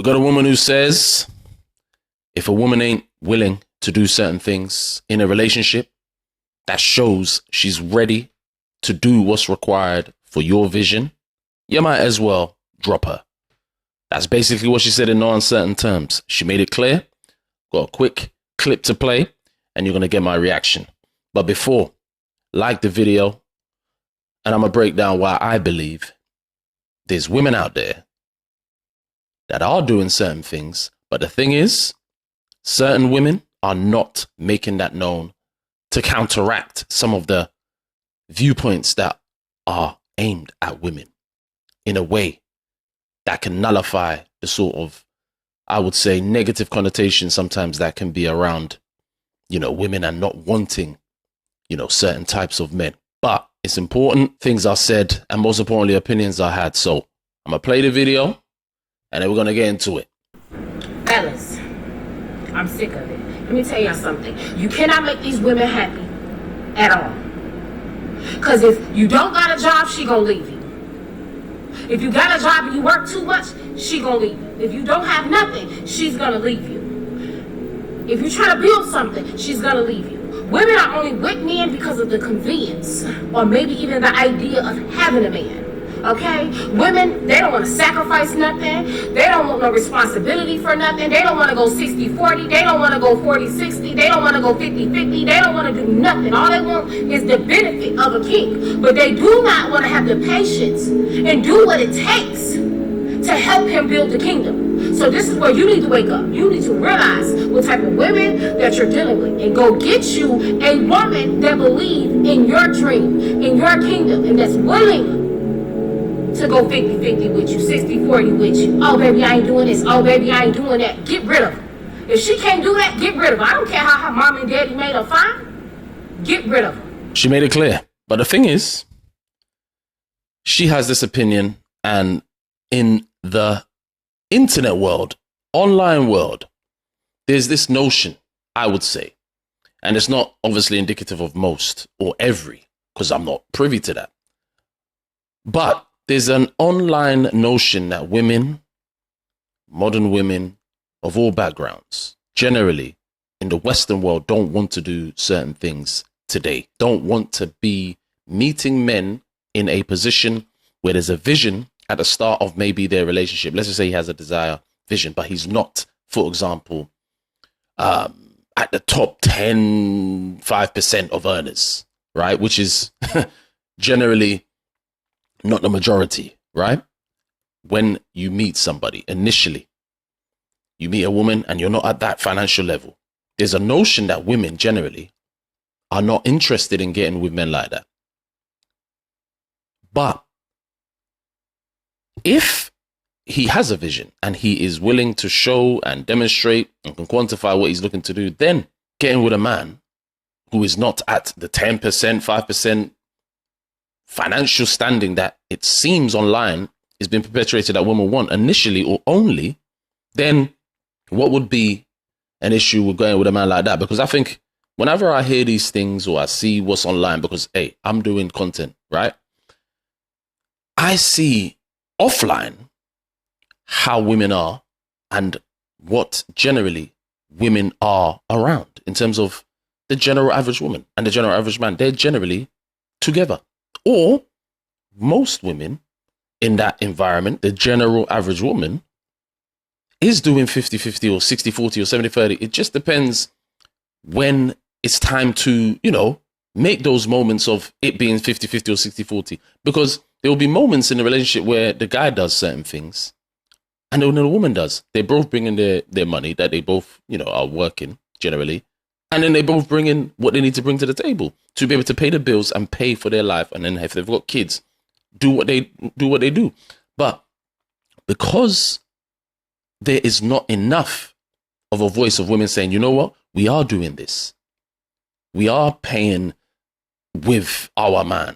got a woman who says, if a woman ain't willing to do certain things in a relationship, that shows she's ready to do what's required for your vision, you might as well drop her. That's basically what she said in no uncertain terms. She made it clear. Got a quick clip to play, and you're going to get my reaction. But before, like the video, and I'm going to break down why I believe there's women out there that are doing certain things. But the thing is, certain women are not making that known to counteract some of the viewpoints that are aimed at women in a way that can nullify the sort of, I would say, negative connotation sometimes that can be around, women and not wanting, certain types of men. But it's important things are said, and most importantly, opinions are had. So I'm going to play the video and then we're going to get into it. Fellas, I'm sick of it. Let me tell y'all something. You cannot make these women happy at all. Because if you don't got a job, she gonna leave you. If you got a job and you work too much, she gonna leave you. If you don't have nothing, she's gonna leave you. If you try to build something, she's gonna leave you. Women are only with men because of the convenience, or maybe even the idea of having a man. Okay? Women, they don't want to sacrifice nothing. They don't want no responsibility for nothing. They don't want to go 60-40. They don't want to go 40-60. They don't want to go 50-50. They don't want to do nothing. All they want is the benefit of a king. But they do not want to have the patience and do what it takes to help him build the kingdom. So this is where you need to wake up. You need to realize what type of women that you're dealing with, and go get you a woman that believes in your dream, in your kingdom, and that's willing to go 50-50 with you, 60-40 with you. Oh, baby, I ain't doing this. Oh, baby, I ain't doing that. Get rid of her. If she can't do that, get rid of her. I don't care how her mom and daddy made her fine. Get rid of her. She made it clear. But the thing is, she has this opinion, and in the internet world, online world, there's this notion, I would say, and it's not obviously indicative of most or every, because I'm not privy to that. But there's an online notion that women, modern women of all backgrounds, generally in the Western world, don't want to do certain things today, don't want to be meeting men in a position where there's a vision at the start of maybe their relationship. Let's just say he has a desire vision, but he's not, for example, at the top 5% of earners, right? Which is generally not the majority, right? When you meet somebody initially, you meet a woman and you're not at that financial level, there's a notion that women generally are not interested in getting with men like that. But if he has a vision and he is willing to show and demonstrate and can quantify what he's looking to do, then getting with a man who is not at the 10%, 5% financial standing that it seems online is being perpetuated that women want initially or only, then what would be an issue with going with a man like that? Because I think whenever I hear these things or I see what's online, because, hey, I'm doing content, right? I see offline how women are and what generally women are around in terms of the general average woman and the general average man. They're generally together. Or most women in that environment, the general average woman is doing 50-50 or 60-40 or 70-30. It just depends when it's time to, make those moments of it being 50-50 or 60-40. Because there will be moments in the relationship where the guy does certain things and then the woman does. They both bring in their money that they both, are working generally. And then they both bring in what they need to bring to the table to be able to pay the bills and pay for their life. And then if they've got kids, do what they do. But because there is not enough of a voice of women saying, you know what, we are doing this. We are paying with our man,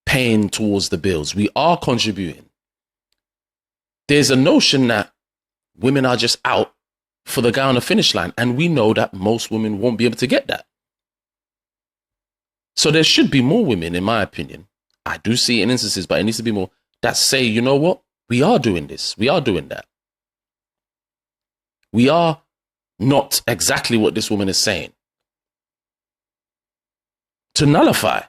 paying towards the bills. We are contributing. There's a notion that women are just out for the guy on the finish line. And we know that most women won't be able to get that. So there should be more women, in my opinion. I do see it in instances, but it needs to be more that say, you know what? We are doing this. We are doing that. We are not exactly what this woman is saying. To nullify,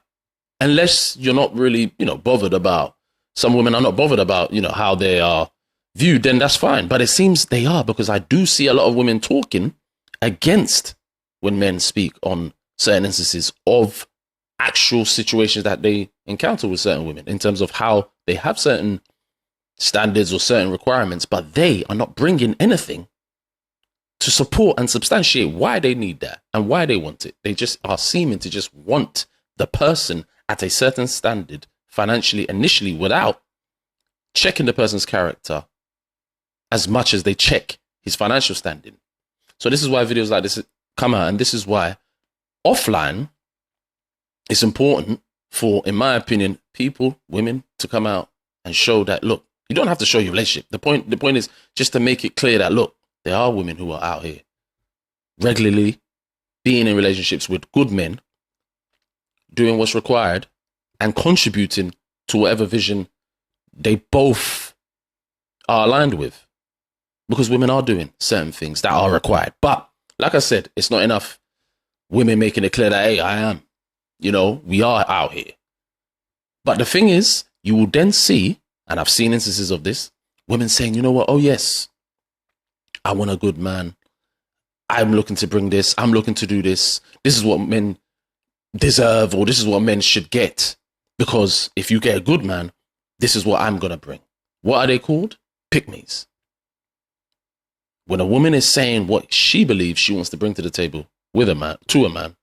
unless you're not really, bothered about, some women are not bothered about, how they are viewed, then that's fine. But it seems they are, because I do see a lot of women talking against when men speak on certain instances of actual situations that they encounter with certain women in terms of how they have certain standards or certain requirements, but they are not bringing anything to support and substantiate why they need that and why they want it. They just are seeming to just want the person at a certain standard financially initially without checking the person's character as much as they check his financial standing. So this is why videos like this come out, and this is why offline it's important for, in my opinion, people, women, to come out and show that, look, you don't have to show your relationship. The point is just to make it clear that, look, there are women who are out here regularly being in relationships with good men, doing what's required and contributing to whatever vision they both are aligned with. Because women are doing certain things that are required. But like I said, it's not enough women making it clear that, hey, I am. We are out here. But the thing is, you will then see, and I've seen instances of this, women saying, you know what? Oh, yes, I want a good man. I'm looking to bring this. I'm looking to do this. This is what men deserve, or this is what men should get. Because if you get a good man, this is what I'm going to bring. What are they called? Pick-me's. When a woman is saying what she believes she wants to bring to the table with a man, to a man,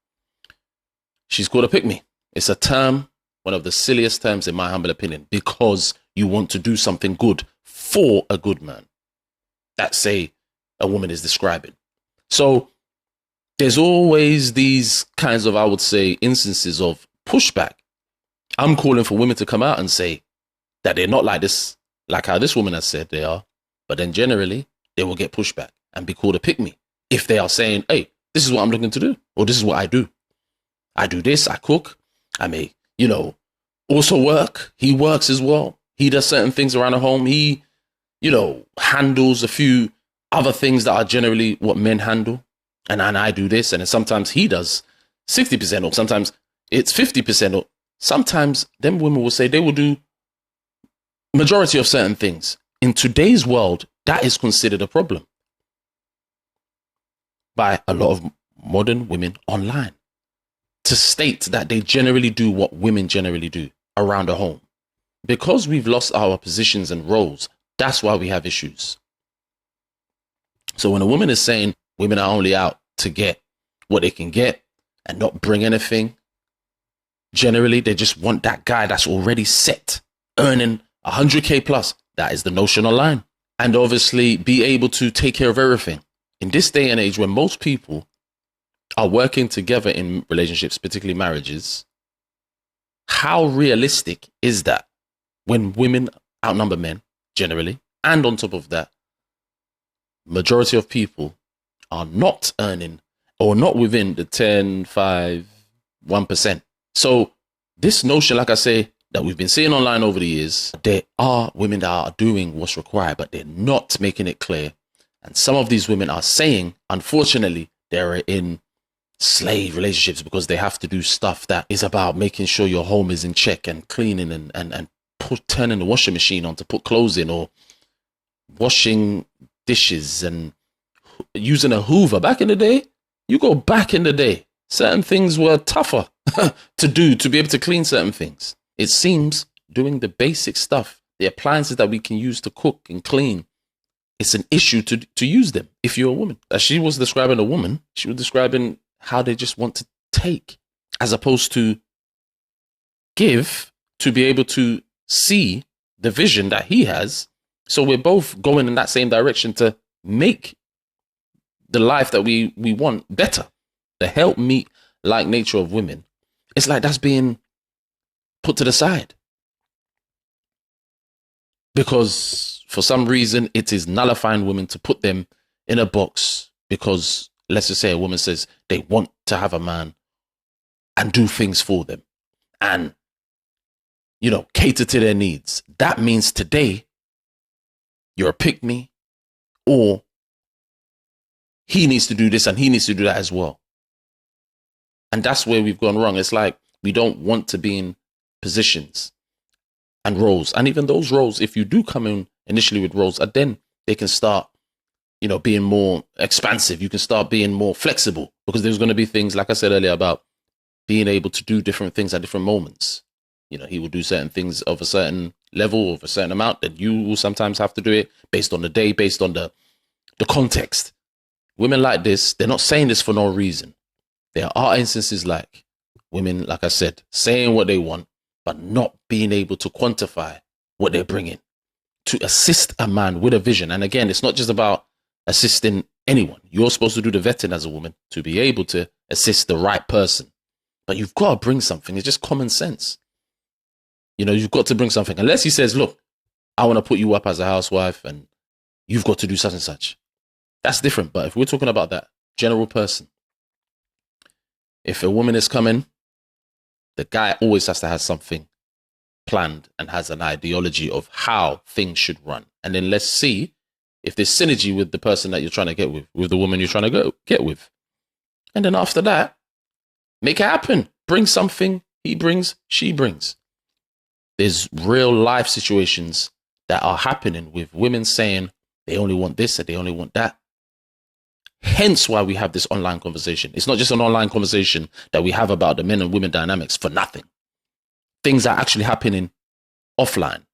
she's called a pick-me. It's a term, one of the silliest terms in my humble opinion, because you want to do something good for a good man. That's a woman is describing. So there's always these kinds of, I would say, instances of pushback. I'm calling for women to come out and say that they're not like this, like how this woman has said they are, but then generally they will get pushback and be called a pick-me if they are saying, hey, this is what I'm looking to do, or this is what I do. I do this, I cook, I may, also work. He works as well. He does certain things around the home. He, handles a few other things that are generally what men handle. And I do this, and then sometimes he does 60%, or sometimes it's 50%, or sometimes them women will say they will do majority of certain things. In today's world, that is considered a problem by a lot of modern women online, to state that they generally do what women generally do around the home. Because we've lost our positions and roles, that's why we have issues. So when a woman is saying women are only out to get what they can get and not bring anything, generally they just want that guy that's already set, earning 100K plus. That is the notion online. And obviously be able to take care of everything. In this day and age when most people are working together in relationships, particularly marriages, how realistic is that when women outnumber men generally? And on top of that, majority of people are not earning or not within the 10, 5, 1%. So this notion, like I say, that we've been seeing online over the years, there are women that are doing what's required, but they're not making it clear. And some of these women are saying, unfortunately, they're in slave relationships because they have to do stuff that is about making sure your home is in check and cleaning and turning the washing machine on to put clothes in, or washing dishes and using a Hoover. Back in the day, you go back in the day, certain things were tougher to do, to be able to clean certain things. It seems doing the basic stuff, the appliances that we can use to cook and clean, it's an issue to use them if you're a woman. As she was describing a woman, she was describing how they just want to take as opposed to give, to be able to see the vision that he has. So we're both going in that same direction to make the life that we want better. The help meet like nature of women, it's like that's being put to the side because for some reason it is nullifying women to put them in a box, because let's just say a woman says they want to have a man and do things for them and cater to their needs. That means today you're a pick-me, or he needs to do this and he needs to do that as well. And that's where we've gone wrong. It's like we don't want to be in positions and roles. And even those roles, if you do come in initially with roles, then they can start, being more expansive. You can start being more flexible, because there's going to be things, like I said earlier, about being able to do different things at different moments. He will do certain things of a certain level, of a certain amount, that you will sometimes have to do it based on the day, based on the context. Women like this, they're not saying this for no reason. There are instances like women, like I said, saying what they want, but not being able to quantify what they're bringing to assist a man with a vision. And again, it's not just about assisting anyone. You're supposed to do the vetting as a woman to be able to assist the right person. But you've got to bring something. It's just common sense. You've got to bring something. Unless he says, look, I want to put you up as a housewife and you've got to do such and such. That's different. But if we're talking about that general person, if a woman is coming, the guy always has to have something planned and has an ideology of how things should run. And then let's see if there's synergy with the person that you're trying to get with the woman you're trying to get with. And then after that, make it happen. Bring something. He brings, she brings. There's real life situations that are happening with women saying they only want this and they only want that. Hence why we have this online conversation. It's not just an online conversation that we have about the men and women dynamics for nothing. Things are actually happening offline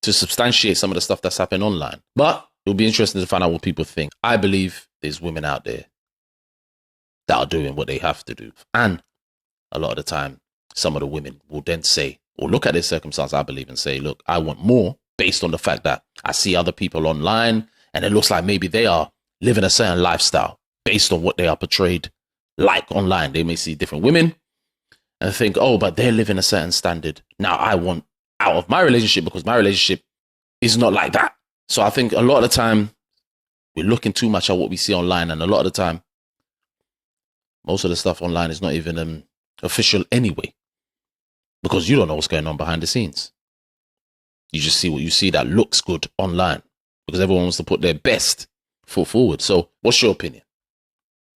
to substantiate some of the stuff that's happening online. But it'll be interesting to find out what people think. I believe there's women out there that are doing what they have to do. And a lot of the time, some of the women will then say, or look at their circumstance, I believe, and say, look, I want more, based on the fact that I see other people online and it looks like maybe they are living a certain lifestyle based on what they are portrayed like online. They may see different women and think, oh, but they're living a certain standard. Now I want out of my relationship because my relationship is not like that. So I think a lot of the time we're looking too much at what we see online, and a lot of the time, most of the stuff online is not even official anyway, because you don't know what's going on behind the scenes. You just see what you see that looks good online because everyone wants to put their best foot forward. So what's your opinion?